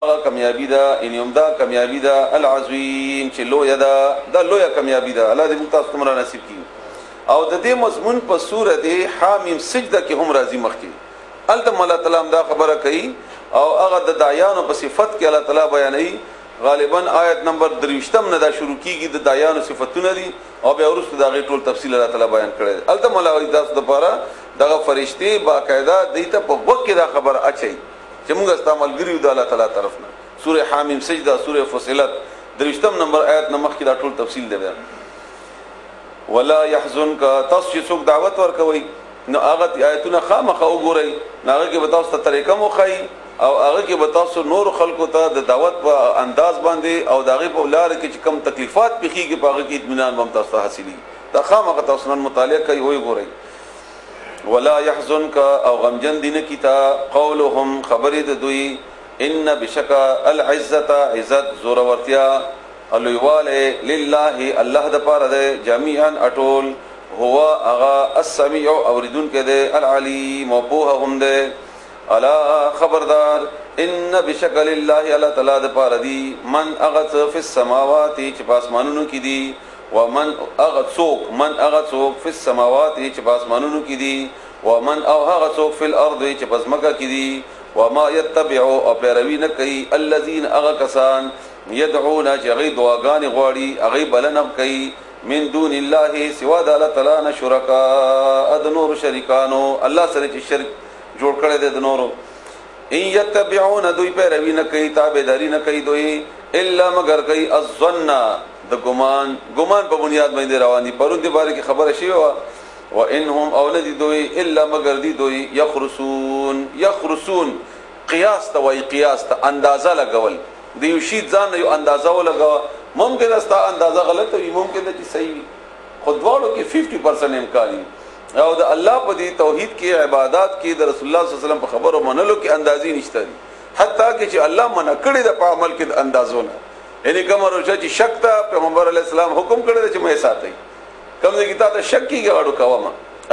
کامیابی ده ان یمدا کامیابی ده العظیم چې لوی ده دا لوی کامیابی ده الله دې موږ تاسو ته نصیب کړي او د دې مضمون په سورته حامیم سجده کې هم راځي مخکې الته الله تعالی دا خبره کوي او هغه د دایانو په صفت کې الله تعالی بیانوي غالبا آیت نمبر 23 نه دا شروع کیږي د دایانو صفاتونه دي او بیا ورسته دا غي ټول تفصیل الله تعالی بیان کړی الته الله تاسو د پاره دغه فرشتي باقاعده دیته په وخت کې دا خبر اچي چې موږ استعمال ګریو د الله تعالی طرفنا سوره حامیم سجده سوره فصلت 23 نمبر آیت نمخ کې دا ټول تفصیل دی ولا يحزنك تصيصك دعوت ورکوي نو هغه آیتونه خامخه وګورئ هغه کې به تاسو ته طریقه مخای او هغه کې به تاسو نور خلکو ته د دعوت په انداز باندې او دغه په لار کې کم تکلیفات پیخیږي په هغه کې اطمینان هم تاسو ته حاصلي دا خامخه تاسو نن مطالعه کوي وي ګورئ ولا يحزنك او غمجن دین کیتا قولهم خبرید دوی ان بشک العزه عزت زور ورتیا الویواله لله الله د پاره ده جميعا اټول هو اغا السميع اوریدون کې ده العلیم او په هم ده الا خبردار ان بشک لله الله تعالی د پاره دی من اغت فی السماوات چې پاسمانونو کې دي ومن اغتسوک من اغتسوک فی السماوات چې پاسمانونو کې دي ومن او اغتسوک فی الارض چې پسمکه کې دي وما يتبع او پیروي نه کوي الذين اغکسان يدعون جغي دعاګان غواړي اغي بلنه کوي من دون الله سوا د الله تعالی نه شرکا د نور شریکانو الله سره چې شرک جوړ کړي د نورو ان يتبعون دوی پیروي نه کوي تابعداري نه کوي دوی الا مگر کوي الظن د ګمان په بنیاد باندې روان دي پرون دي باره کې خبره شوی و وانهم اولد دوی الا مگر دي دوی يخرسون قياس ته وای قياس ته اندازه لګول دی یو شی ځان یو اندازه ولګوا ممکن است اندازه غلط وي ممکن ده چې صحیح خودوالو کې 50% امکان او د الله په دې توحید کې عبادت کې د رسول الله صلی الله علیه وسلم په خبرو منلو کې اندازې نشته حتی کې چې الله منع کړی د په عمل کې د اندازونه یعنی کوم روزه چې شک ته پیغمبر علی السلام حکم کړی چې مې ساتي کوم ځای کې تا شک کیږي واړو کوم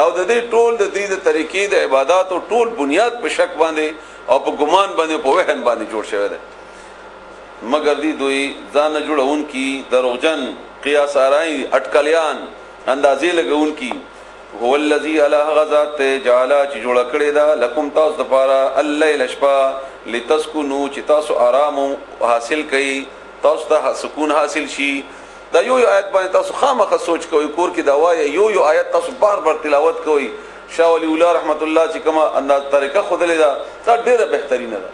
او د دې ټول د دې د طریقې د عبادت او ټول بنیاد په شک باندې او په ګمان باندې په وهن باندې جوړ شوی دی مگر دی دوی ځان جوړون کی دروغجن قیاس آرائی اٹکلیان اندازې لګون کی هو الذی علی غزات جعل چې جوړ کړی دا لکم تاسو د پاره الليل شپا لتسكنوا چې تاسو آرام حاصل کړئ تاسو ته سکون حاصل شي دا یو آیت باندې تاسو خامخا سوچ کوئ کور کې دا وایي یو آیت تاسو بار بار تلاوت کوئ شاه ولی الله رحمت الله چې کومه انداز طریقه خودلې دا ډیره بهترینه ده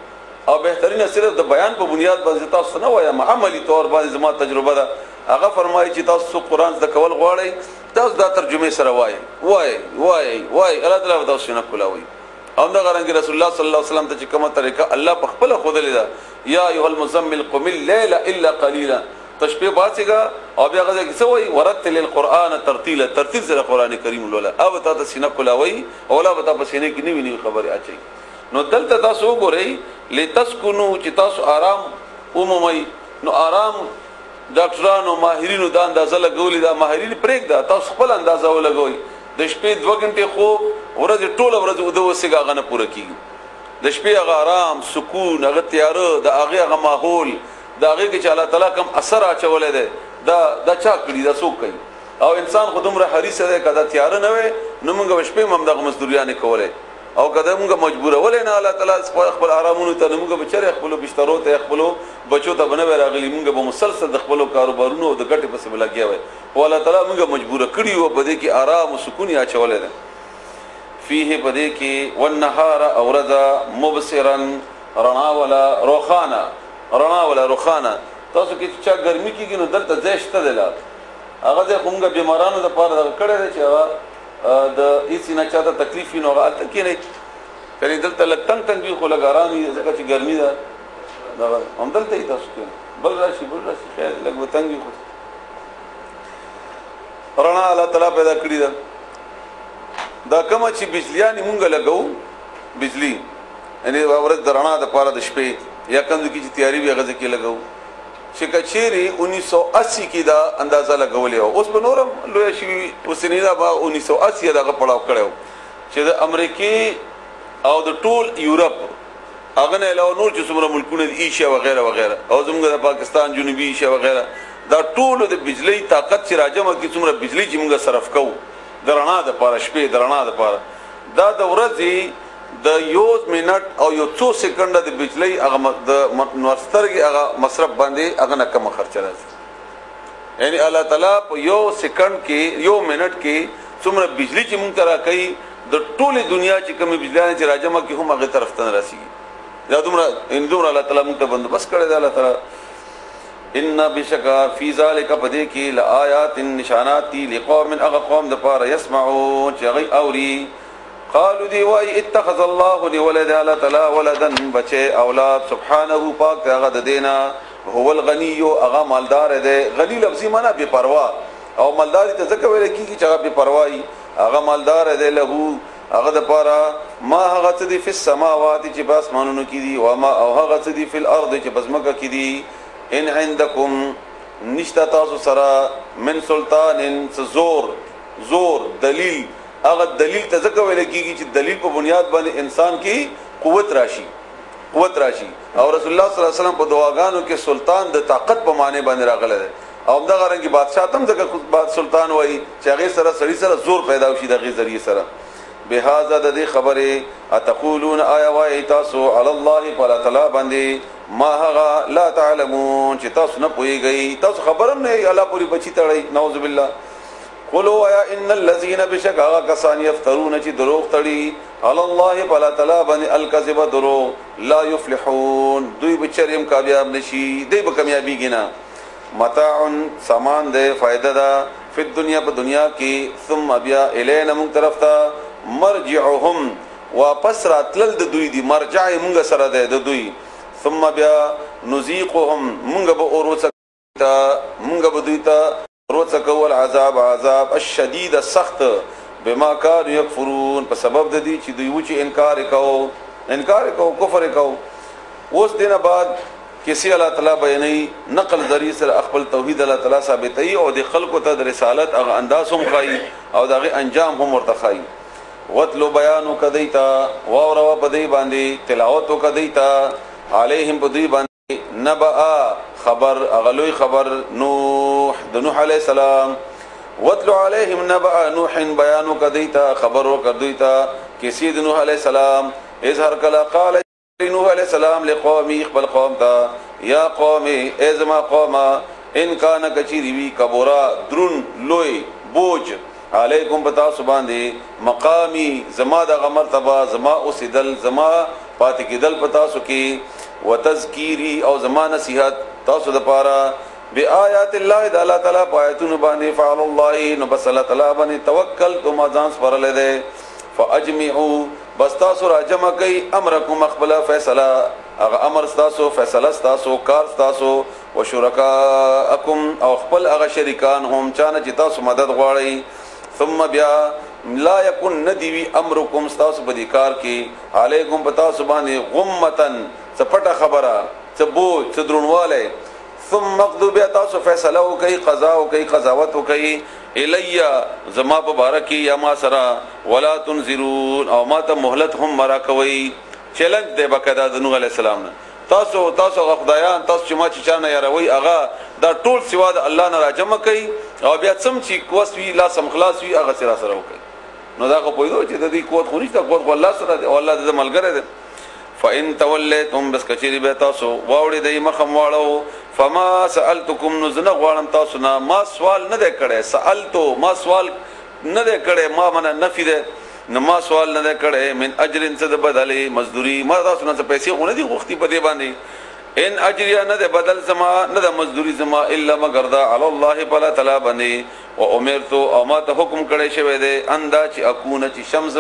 او بهترینه صرف د بیان په بنیاد باندې تاسو نه وایم عملی طور باندې زما تجربه ده هغه فرمایي چې تاسو قرآن د کول غواړئ تاسو دا ترجمه سره وای الله تعالی تاسو نه کولاوي او دا غرانګ رسول الله صلی الله علیه وسلم ته چې کومه طریقه الله په خپل خودلې ده یا ایها المزمل قم الليل الا قليلا تشبیه باسیگا او بیا غزه کې سوې ورتل القرآن ترتیل سره قران کریم لولا او تاسو سینه کولاوي او لا تاسو سینه کې نیوی خبره اچي نو دلته تاسو وګورئ لتسكنوا چې تاسو آرام عمومي نو آرام ډاکټرانو ماهرینو دا اندازه لګولې دا ماهرین پرېګ دا تاسو خپل اندازه ولګوي د شپې 2 غنټې خوب ورځ ټوله ورځ د وسګه غنه پوره کیږي د شپې هغه آرام سکون هغه تیار د هغه ماحول دا هغه کې چې الله تعالی کوم اثر اچولې ده دا چا کړی دا څوک کوي او انسان خودمره حریص دی کدا تیار نه وي نو موږ شپې هم دغه مزدوریان کوله او کدا موږ مجبور ولې نه الله تعالی خپل آرامونو ته موږ بچره خپل بسترو ته خپل بچو ته بنوي راغلي موږ به مسلسل د خپل کاروبارونو او د ګټې په سبب لګیا وي او الله تعالی موږ مجبور کړی او په دې کې آرام او سکون یې اچولې ده فيه په دې کې والنهار اورذا مبصرا رڼا ولا روخانه تاسو کې چې ګرمي کېږي نو دلته زیشته ده هغه د کومګه بیمارانو د پاره کړه چې هغه د هیڅ نه چاته تکلیف نه هغه ته کې نه کړي دلته لټنګ به خو لګارامي ځکه چې ګرمي ده دا هم دلته تاسو کې بل راشي خیر لګ وتنګي خو رڼا الله تعالی پیدا کړی ده دا کوم چې بجلیان مونږ لګو بجلی یعنی ورځ درنا د پاره د شپې یا کوم کی چې تیاری وی غزه کې لګاو چې کچيري 1980 کې دا اندازه لګولې او اوس په نورم لوی شي اوسنیدا با 1980 دغه پړاو کړو چې د امریکای او د ټول یورپ هغه نه علاوه نور چې څومره ملکونه دي ایشیا وغیرہ وغیرہ او زموږ د پاکستان جنوبي ایشیا وغیرہ دا ټول د بجلی طاقت چې راجمه کی څومره بجلی چې موږ صرف کوو درنا د پاره شپې درنا د پاره دا د ورځې د یو منټ او یو څو سکند د بجلی هغه د نورسترګي هغه مصرف باندې هغه نه کم خرچ راځي یعنی الله تعالی په یو سکند کې یو منټ کې څومره بجلی چې موږ ترا کوي د ټوله دنیا چې کوم بجلی چې راجمه کی هم هغه طرف ته راسي دا دومره الله تعالی موږ ته بندوبست کړی دی الله تعالی ان بشکا فی ذلک پدې کې لآیات نشانات لقوم اقوام د پاره يسمعون چې غي اوري قالوا دی وای اتخذ الله لولد الله تعالی ولدا بچي اولاد سبحانه پاک هغه د دینا هو الغنی هغه مالدار دی غنی لفظي معنا بے پروا او مالدار ته ځکه ویل کیږي چې هغه بے پروايي هغه مالدار دی له هغه د پاره ما هغه څه دی په سماوات چې په اسمانونو کې دي او ما او هغه څه دی په الارض چې په ځمکه کې دي ان عندكم نشتا تاسو سره من سلطان زور دلیل هغه دلیل ته ځکه ویل کیږي چې دلیل په بنیاد باندې انسان کې قوت راشي او رسول الله صلی الله علیه وسلم په دعاګانو کې سلطان د طاقت په معنی باندې راغله ده او دغه رنګي بادشاہ تم ځکه بعد سلطان وای چې هغه سره زور پیدا وشي دغه ذریعہ سره بهذا د دې خبره اتقولون آیا وای تاسو علی الله فلا تعالی باندې ما هغه لا تعلمون چې تاسو نه پويږئ تاسو خبرم نه الله پوری بچی تړئ نعوذ بالله قولوا یا ان الذين بشکا کسان یفترون چې دروغ تړي علی الله فلا تعالی باندې الکذب دروغ لا یفلحون دوی بچریم کامیاب نشي دوی به کامیابی گینا متاع سامان ده فائدہ ده په دنیا په دنیا کې ثم بیا الینا من طرف ته مرجعهم واپس راتلل د دوی دی مرجع مونږ سره ده د دوی ثم بیا نذيقهم مونږ به اوروڅه مونږ به دوی ته اوروڅه کول عذاب الشدید السخت بما كانوا يكفرون په سبب د دې چې دوی و چې انکار کو کفر کو اوس دینه بعد کسی الله تعالی بیانې نقل ذری سره خپل توحید الله تعالی ثابتای او د خلقو ته د رسالت هغه انداز هم خای او دغه انجام هم ورته خای وتلو بیانو کدیتا واورو بدی باندې تلاوت کدیتا علیهم بدی باندې نبأ خبر اغلوی خبر نوح د نوح علیہ السلام وتلو علیهم نبأ نوح بیانو کدیتا خبر وکدیتا کسی د نوح علیہ السلام اظهر کلا قال نوح علیہ السلام لقومی خپل قوم تا یا قومی ازما قوما ان کان کچری وی کبورا درون لوی بوج علیکم بتا سبحانه مقامی زما د مرتبه زما اوسدل زما پات کېدل پتا سو کې وتذکیری او زما نصیحت تاسو د پاره بیاات الله د الله تعالی پایتون باندې فعل الله نو بس الله تعالی باندې توکل تو ما ځان سپارل ده فاجمعوا بس تاسو را جمع کوي امرکم مقبل فیصله هغه امر تاسو فیصله تاسو کار تاسو وشرکاءکم او خپل هغه شریکان هم چانه چې تاسو مدد غواړي ثم بیا لا یکن ندیوی امرکم تاسو بدی کار کې علیکم پتا سبحانه غمتن سپټه خبره سبو صدرونواله ثم مقذوب تاسو فیصله کوي قضا کوي قضاوت کوي الیا زما مبارکی یا ما سرا ولا تنذرون او ما ته مهلت هم مرا کوي چیلنج دی بقدا د نوح علی السلام نه تاسو خدایان تاسو چې ما چې چانه یاروي اغا دا ټول سوا د الله نه راجمع کوي او بیا سم چې کوسوي لا سم خلاص وي اغه سره سره وکي نو دا خو پوهیدو چې د دې قوت خو نشته قوت الله سره دی او الله د ملګری دی فان تولیتم بس کچری به تاسو واوړي د مخم واړو فما سالتکم نزنه غواړم تاسو نه ما سوال نه کړي سالتو ما سوال نه کړي ما من نفي ده نما سوال نه کړي من اجر څه د بدلې مزدوري ما تاسو نه پیسې غو نه دي غوښتي په دې باندې ان اجریا نه د بدل زما نه د مزدوري زما الا مگر دا علی الله فلا تعالی باندې و امرت او ما ته حکم کړی شوی دی اندا چې اكون چې شمس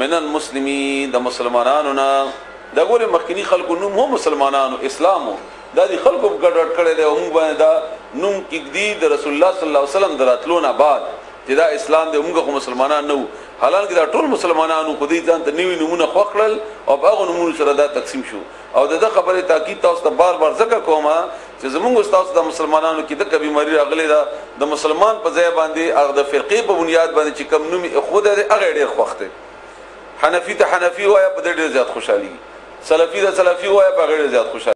من المسلمین د مسلمانانو نه د ګور مخکنی خلکو نوم هم مسلمانانو اسلامو دا دي خلکو ګډوډ کړي دی او موږ باندې دا نوم کې د رسول الله صلی الله علیه وسلم دراتلونه بعد چې دا اسلام دی موږ مسلمانان نو حالانکه دا ټول مسلمانانو خو دې ځان ته نیوی نمونه خوخړل او هغه نمونه سره دا تقسیم شو او د خبره تاکید تاسو ته بار ذکر کوم چې زمونږ تاسو د مسلمانانو کې د بیماری راغلي دا د مسلمان په ځای باندې هغه د فرقې په بنیاد باندې چې کم نومي خود هغه ډېر خوخته حنفي ته حنفي وای په ډېر زیات خوشحالي سلفي د سلفي وای په غیر زیات خوشاله